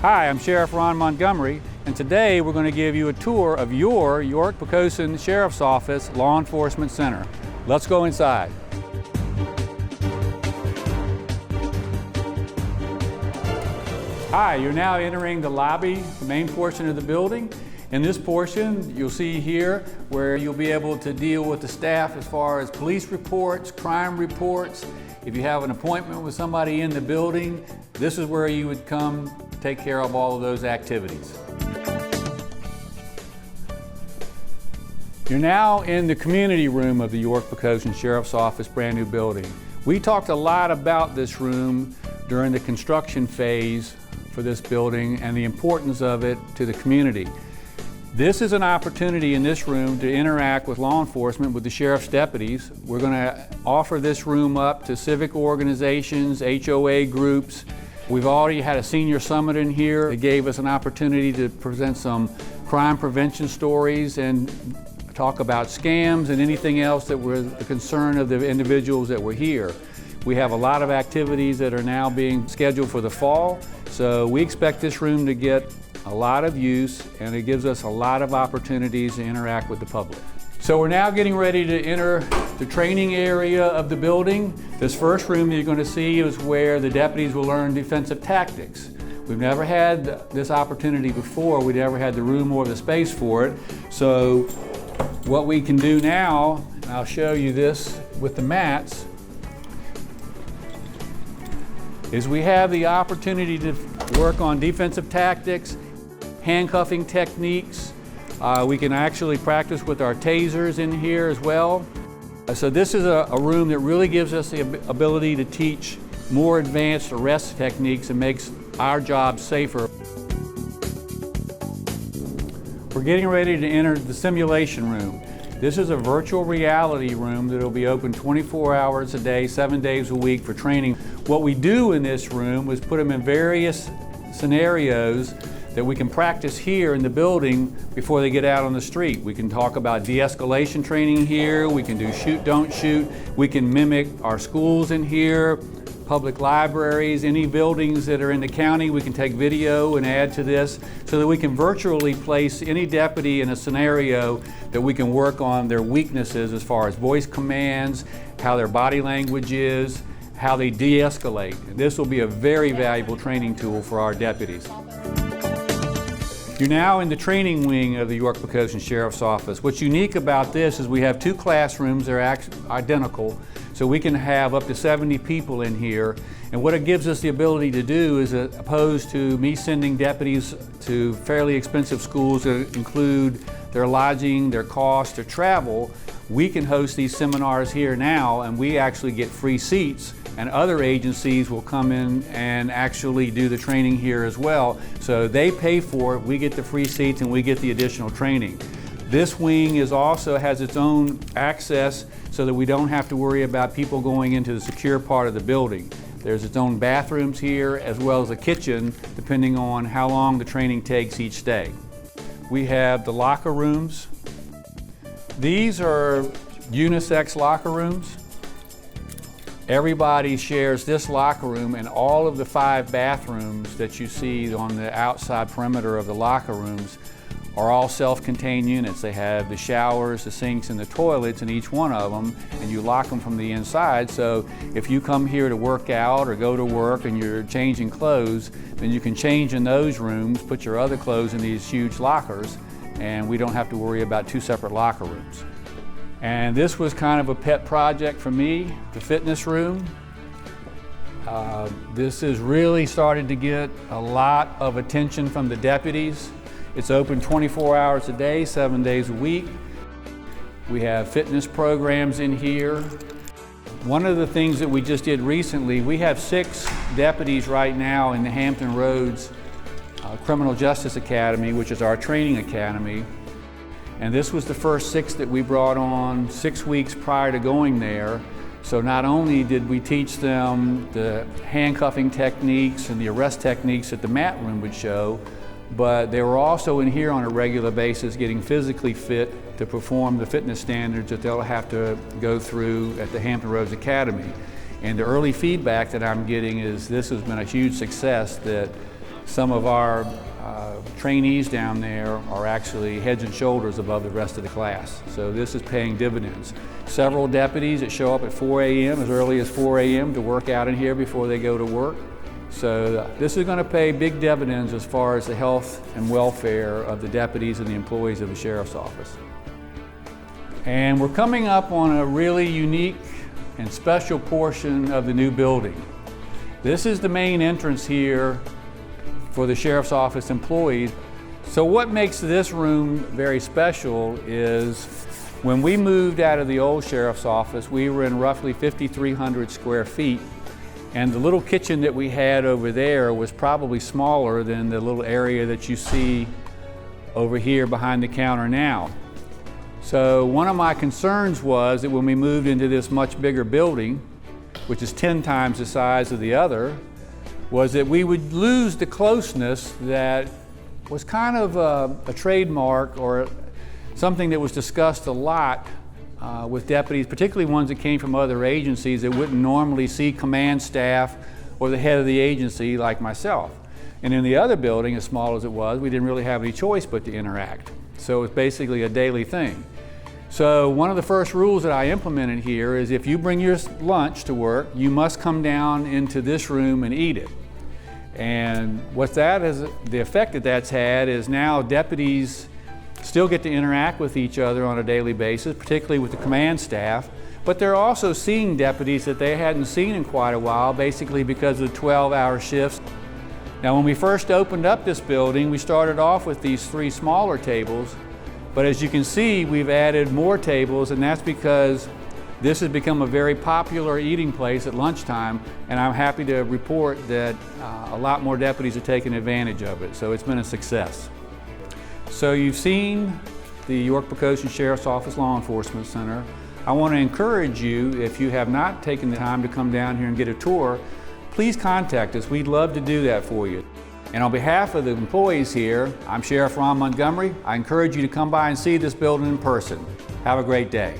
Hi, I'm Sheriff Ron Montgomery, and today we're going to give you a tour of your York-Poquoson Sheriff's Office Law Enforcement Center. Let's go inside. Hi, you're now entering the lobby, the main portion of the building. In this portion, you'll see here where you'll be able to deal with the staff as far as police reports, crime reports. If you have an appointment with somebody in the building, this is where you would come take care of all of those activities. You're now in the community room of the York-Poquoson Sheriff's Office brand new building. We talked a lot about this room during the construction phase for this building and the importance of it to the community. This is an opportunity in this room to interact with law enforcement, with the sheriff's deputies. We're going to offer this room up to civic organizations, HOA groups. We've already had a senior summit in here. It gave us an opportunity to present some crime prevention stories and talk about scams and anything else that were the concern of the individuals that were here. We have a lot of activities that are now being scheduled for the fall, so we expect this room to get a lot of use, and it gives us a lot of opportunities to interact with the public. So we're now getting ready to enter the training area of the building. This first room you're going to see is where the deputies will learn defensive tactics. We've never had this opportunity before. We never had the room or the space for it. So what we can do now, and I'll show you this with the mats, is we have the opportunity to work on defensive tactics, handcuffing techniques. We can actually practice with our tasers in here as well. So this is a room that really gives us the ability to teach more advanced arrest techniques and makes our job safer. We're getting ready to enter the simulation room. This is a virtual reality room that will be open 24 hours a day, 7 days a week for training. What we do in this room is put them in various scenarios that we can practice here in the building before they get out on the street. We can talk about de-escalation training here, we can do shoot, don't shoot, we can mimic our schools in here, public libraries, any buildings that are in the county, we can take video and add to this so that we can virtually place any deputy in a scenario that we can work on their weaknesses as far as voice commands, how their body language is, how they de-escalate. This will be a very valuable training tool for our deputies. You're now in the training wing of the York-Poquoson Sheriff's Office. What's unique about this is we have two classrooms. They're identical, so we can have up to 70 people in here. And what it gives us the ability to do is, opposed to me sending deputies to fairly expensive schools that include their lodging, their cost, their travel, we can host these seminars here now, and we actually get free seats, and other agencies will come in and actually do the training here as well. So they pay for it, we get the free seats, and we get the additional training. This wing also has its own access so that we don't have to worry about people going into the secure part of the building. There's its own bathrooms here as well as a kitchen, depending on how long the training takes each day. We have the locker rooms. These are unisex locker rooms. Everybody shares this locker room, and all of the 5 bathrooms that you see on the outside perimeter of the locker rooms are all self-contained units. They have the showers, the sinks, and the toilets in each one of them, and you lock them from the inside. So if you come here to work out or go to work and you're changing clothes, then you can change in those rooms, put your other clothes in these huge lockers, and we don't have to worry about 2 separate locker rooms. And this was kind of a pet project for me, the fitness room. This has really started to get a lot of attention from the deputies. It's open 24 hours a day, 7 days a week. We have fitness programs in here. One of the things that we just did recently, we have 6 deputies right now in the Hampton Roads Criminal Justice Academy, which is our training academy. And this was the first 6 that we brought on 6 weeks prior to going there. So not only did we teach them the handcuffing techniques and the arrest techniques that the mat room would show, but they were also in here on a regular basis getting physically fit to perform the fitness standards that they'll have to go through at the Hampton Roads Academy. And the early feedback that I'm getting is this has been a huge success, that Some of our trainees down there are actually heads and shoulders above the rest of the class. So this is paying dividends. Several deputies that show up at 4 a.m., as early as 4 a.m. to work out in here before they go to work. So this is going to pay big dividends as far as the health and welfare of the deputies and the employees of the Sheriff's Office. And we're coming up on a really unique and special portion of the new building. This is the main entrance here for the Sheriff's Office employees. So what makes this room very special is when we moved out of the old Sheriff's Office, we were in roughly 5,300 square feet, and the little kitchen that we had over there was probably smaller than the little area that you see over here behind the counter now. So one of my concerns was that when we moved into this much bigger building, which is 10 times the size of the other, was that we would lose the closeness that was kind of a trademark or something that was discussed a lot with deputies, particularly ones that came from other agencies that wouldn't normally see command staff or the head of the agency like myself. And in the other building, as small as it was, we didn't really have any choice but to interact. So it's basically a daily thing. So one of the first rules that I implemented here is if you bring your lunch to work, you must come down into this room and eat it. And what that is, the effect that that's had is now deputies still get to interact with each other on a daily basis, particularly with the command staff, but they're also seeing deputies that they hadn't seen in quite a while, basically because of the 12-hour shifts. Now, when we first opened up this building, we started off with these 3 smaller tables. But as you can see, we've added more tables, and that's because this has become a very popular eating place at lunchtime, and I'm happy to report that a lot more deputies are taking advantage of it, so it's been a success. So you've seen the York-Poquoson Sheriff's Office Law Enforcement Center. I want to encourage you, if you have not taken the time to come down here and get a tour, please contact us. We'd love to do that for you. And on behalf of the employees here, I'm Sheriff Ron Montgomery. I encourage you to come by and see this building in person. Have a great day.